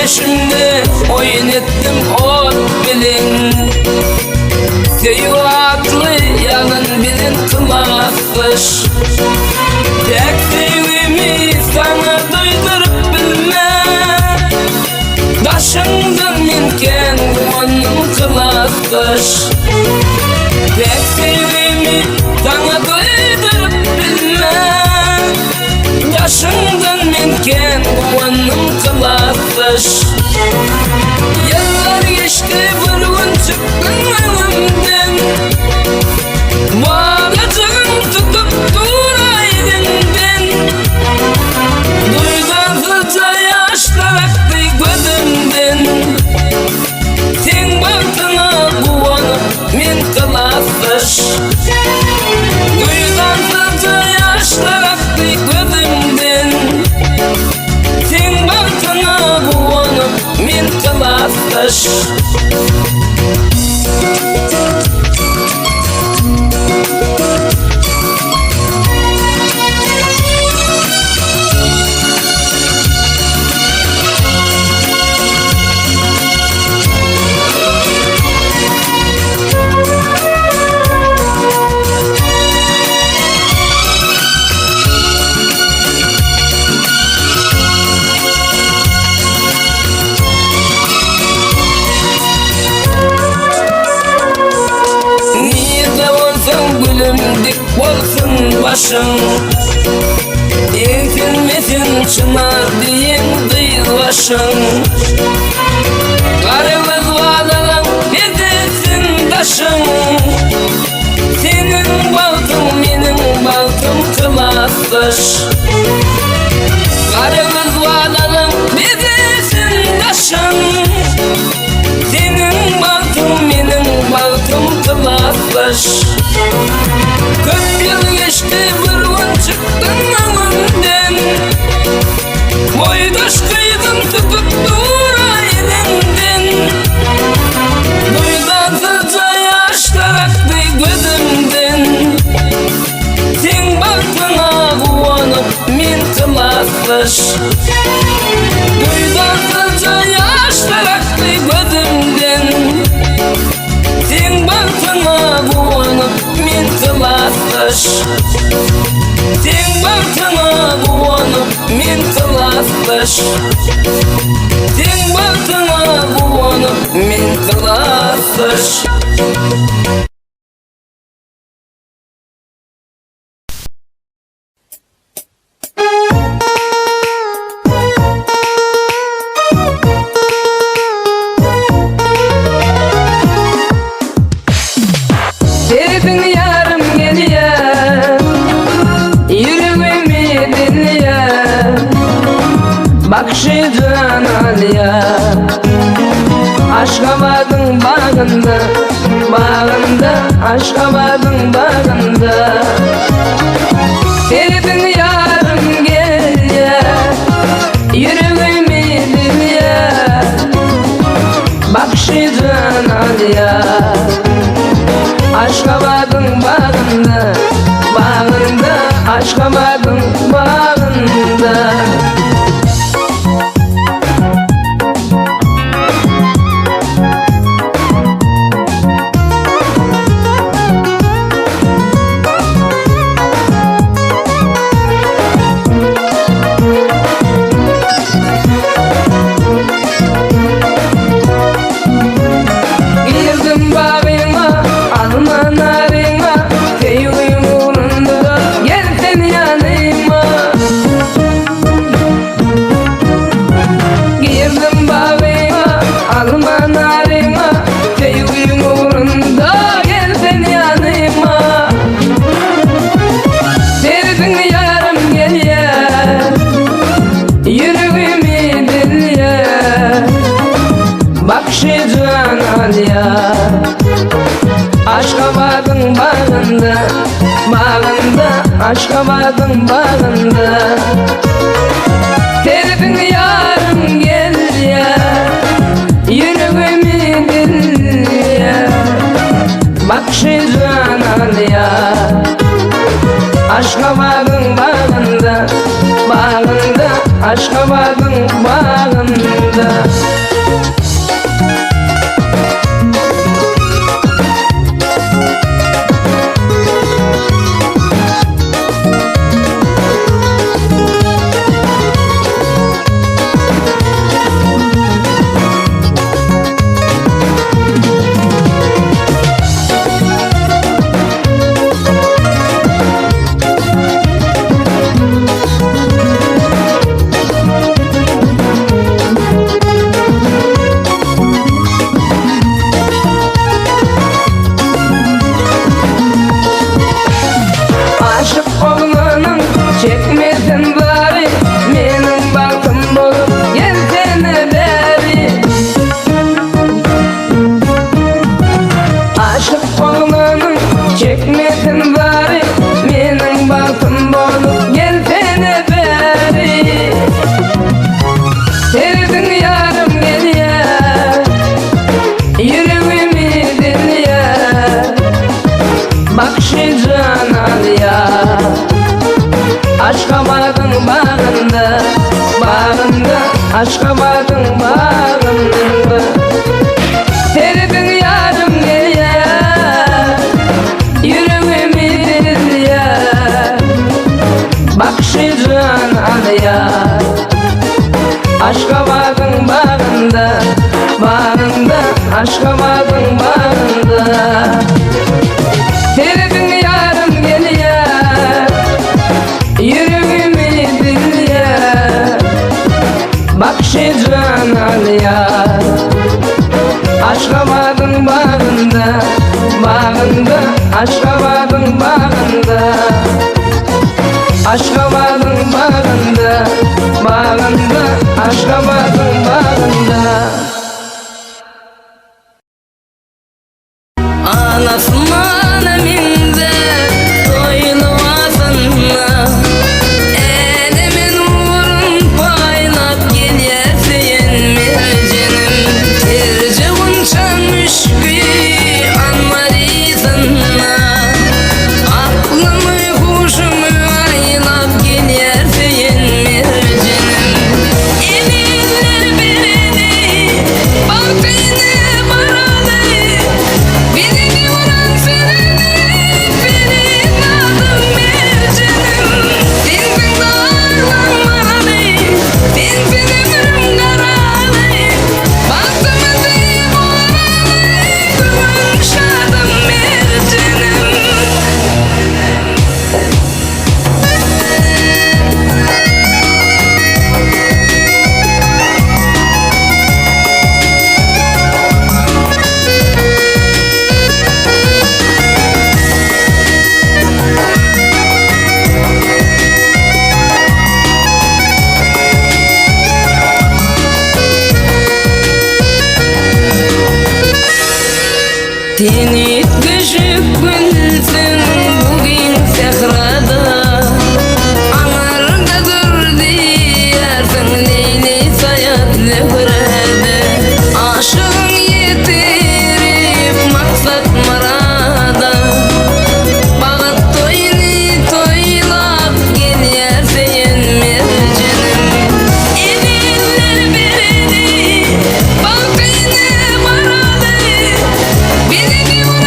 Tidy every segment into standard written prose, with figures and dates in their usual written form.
Şimdi oyun ettim ot bilin, sevaklı yanın bilin kılasmış. Tek sevimi sana duydurup bilme, taşından minken onun kılasmış. Tek sevimi sana duydurup bilme, taşından minken onun kılasmış. Yıllar geçti vurgun çıktın elimden, bağlacağım tutup duraydın ben. Duygusuzca yaşlar aktı gözümden, sen baktığına bulanıp men kılasmış. Duygusuzca yaşlar aktı gözümden, sen baktığına bulanıp men kılasmış. Dik olsun başın, ekilmesin çınar diyen dıylaşın. Karımız bağlanan edesin taşın, senin baltın benim baltım kılasmış. Karımız bağlanan edesin taşın, senin baltın benim baltım kılasmış. 40 yıl geçti vurgun çıktın elimden, boydaş kıydın tutup duraydın. Duygusuzca yaşlar aktı gözümden, sen baktığına bulanıp men kılasmış. Duygusuzca yaşlar aktı gözümden, sen baktığına bulanıp men kılasmış. Sen baktığına bulanıp men kılasmış. Sen baktığına bulanıp men kılasmış. Bakşıcan alya, Aşgabat'ın bağında, bağında, Aşgabat'ın bağında. Sevdin yarım gel ya, yüreğimi dinle. Bakşıcan alya, Aşgabat'ın bağında, bağında, Aşgabat'ın bağında. bağında, bağında, Aşgabat'ın bağında. Terifin yarım gel ya, yüreğimi dil ya, bakşıcan al ya. Aşgabat'ın bağında, bağında, Aşgabat'ın bağında. Çekmesin bari, benim baktım bolup gelsene beri. Aşık olmanın çekmesin bari, benim baktım bolup gelsene beri. Sevdin yarım gel ya, yüreğimi dil ya, bakşıcan al ya. Aşgabat'ın bağında, bağında, Aşgabat'ın bağında. Terifin yarım gel ya, yüreğimi dil ya, bakşıcan al ya. Aşgabat'ın bağında, bağında, Aşgabat'ın bağında. Terifin yarım gel ya, yüreğimi dil ya, bakşıcan al ya. Aşgabat'ın bağında, bağında, Aşgabat'ın bağında. Aşgabat'ın bağında, bağında, Aşgabat'ın bağında. Anasman eminde toylu vatanına, elimin uğrun paylap gelyesin mercenim. Tercihun çanmış ki anmari sanına, aklımı huşumu aylap gelyesin mercenim. Elinler birini, baktığını baralı, beni diyoran senin, benim adım mercenim. Dinsin dağlanmalı, dinsin ömrüm karalı, baktığımızı boğalı, gümüş adım mercenim. Seni küçük gülsün bugün sahrada, anardadır diyersin Leyli sayatlı hürede. Aşığın yetirip maksat marada, bağıt toyunu toylap gelyersin mercenim. Elinler birini, baktığını baralı, beni diyor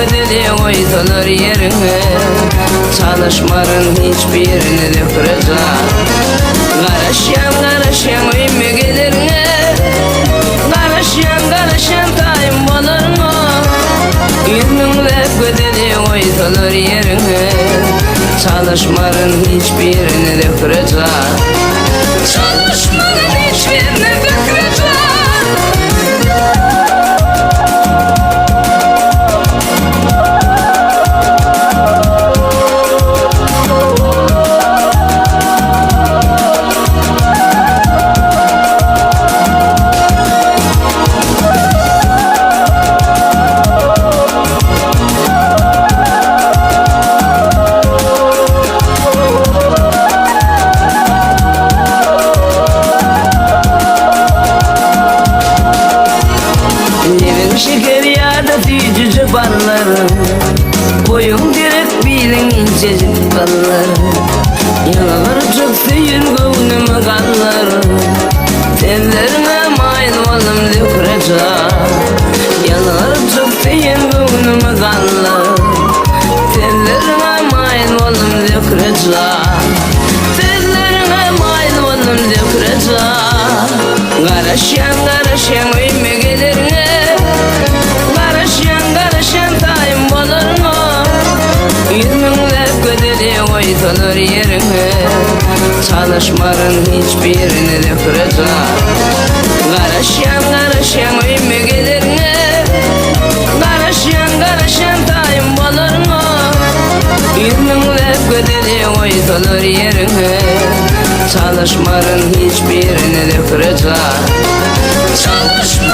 bedeli koysalar yerine, çalışmarın hiçbirini de kıracak. Karışan uyumu gelirine, karışan tayım olur mu? 100 minlep bedeli koysalar yerine, çalışmarın hiçbirini de kıracak. Çalışmanın hiçbirini de kıracak. Şeker yağda tüyücü balları, boyun direk bilin incecik balları. Yanaları çok süyün gönlümü kalları, tellerine mayıl oğlum dökürecek. Yanaları çok süyün gönlümü kalları, tellerine mayıl oğlum dökürecek. Tellerine mayıl oğlum dökürecek. Karışan uyumu gelirine, karışan tayım olur mu? 100 minlep bedeli koysalar yerine, çalışmarın hiçbirini de kıracak. Karışan uyumu gelirine, karışan tayım olur mu? 100 minlep bedeli koysalar yerine, çalışmarın hiçbirini de kıracak. Çalışma